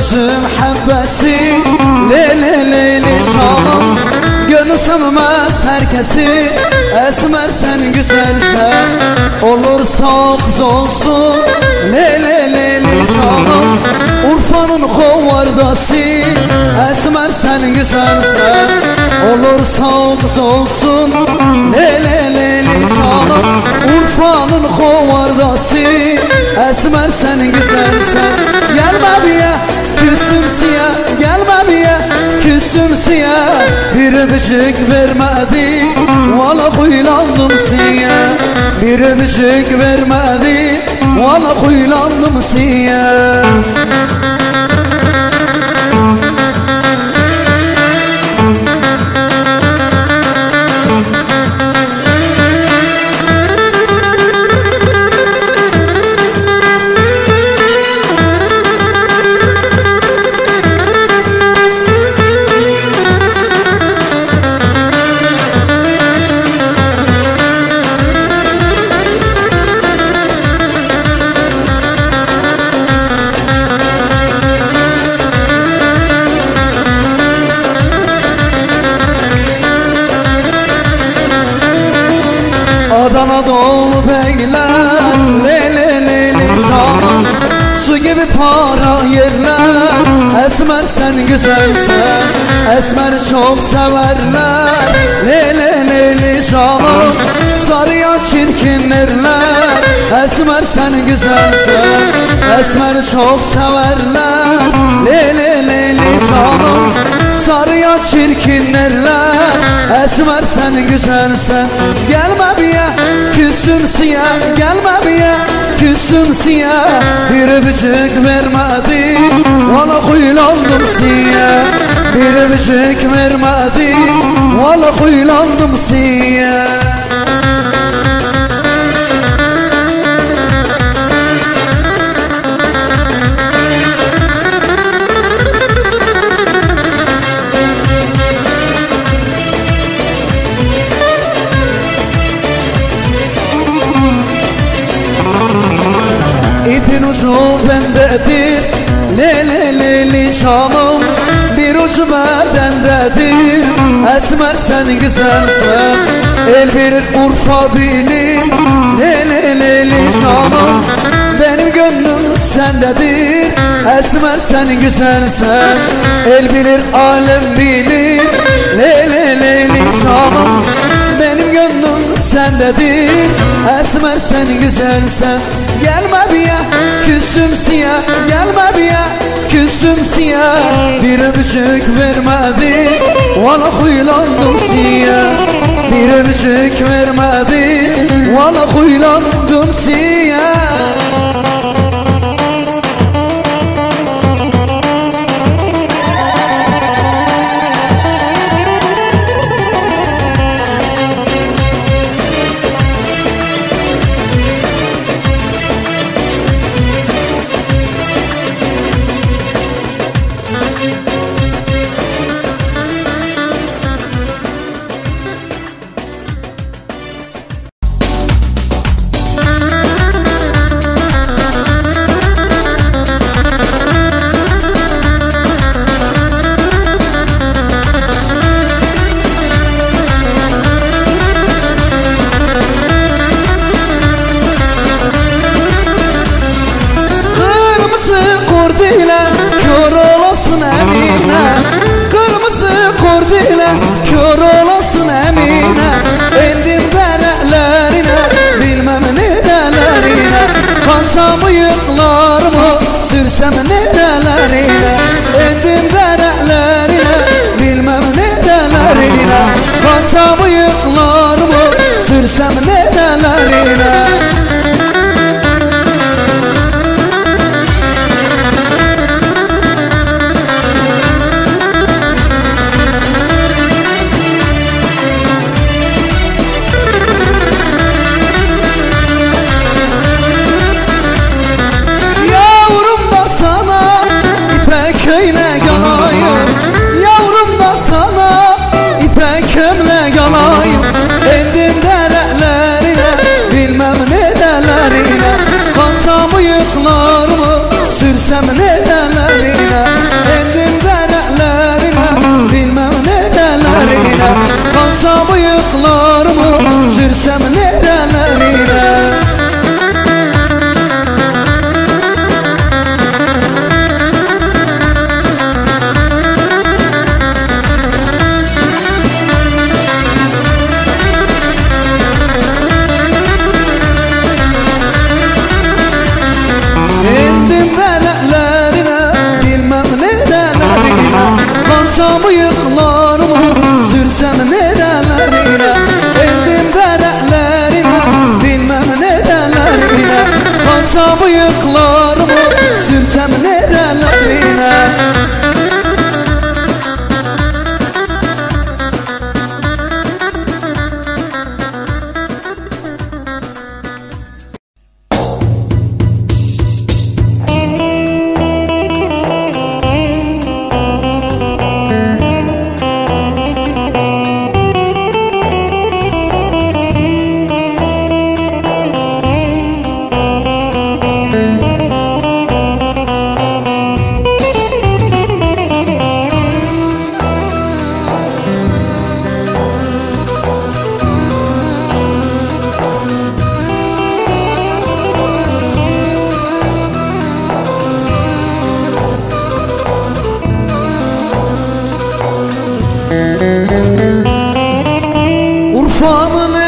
üzüm həbbəsi Leyli şalım Gönül sevmez herkesi Esmer sen güzelsen Olursa kız olsun Leyli şalım Urfa'nın kovardası Esmer sen güzelsen Olursa kız olsun Leyli şalım Urfa'nın kovardası Esmer sen güzelsen Gelme biye küstüm siyah Gelme biye küstüm siyah Bir öpücük vermedi Valla huylandım siyah Bir öpücük vermedi Valla huylandım siyah Adana dolu beyler Leyli canım Su gibi para yerler Esmer sen güzelsen Esmer çok severler Leyli canım Sarıya çirkinlerler Esmer sen güzelsen Esmer çok severler Leyli canım Sarıya çirkinlerler Esmer sen güzelsen Gelme biye küstüm siyah Gelme biye küstüm siyah Bir öpücük vermedi Valla huylandım siyah Bir öpücük vermedi Valla huylandım siyah İpin ucu bendedir Leyli şalım Bir ucu bendedir Esmer sen güzelsen El bilir Urfa bilir Leyli şalım Benim gönlüm sendedir Esmer sen güzelsen El bilir alem bilir Leyli şalım Benim gönlüm sendedir Esmer sen güzelsen Gelme biye küstüm siyah Gelme biye küstüm siyah Bir öpücük vermedi Valla huylandım siyah Bir öpücük vermedi Valla huylandım siyah Kör olasın Emine Kırmızı kord ile kör olasın Emine Endim derelerine bilmem nerelerine Kansam bıyıklarımı sürsem nerelerine Endim derelerine bilmem nerelerine Kansam bıyıklarımı sürsem nerelerine Köyle yanayım Yavrum da sana ipek kömle yanayım Endim derelerine bilmem nerelerine Kansam bıyıklarımı sürsem nerelerine bıyıklarımı sürtem nerelerine. Urfa'nın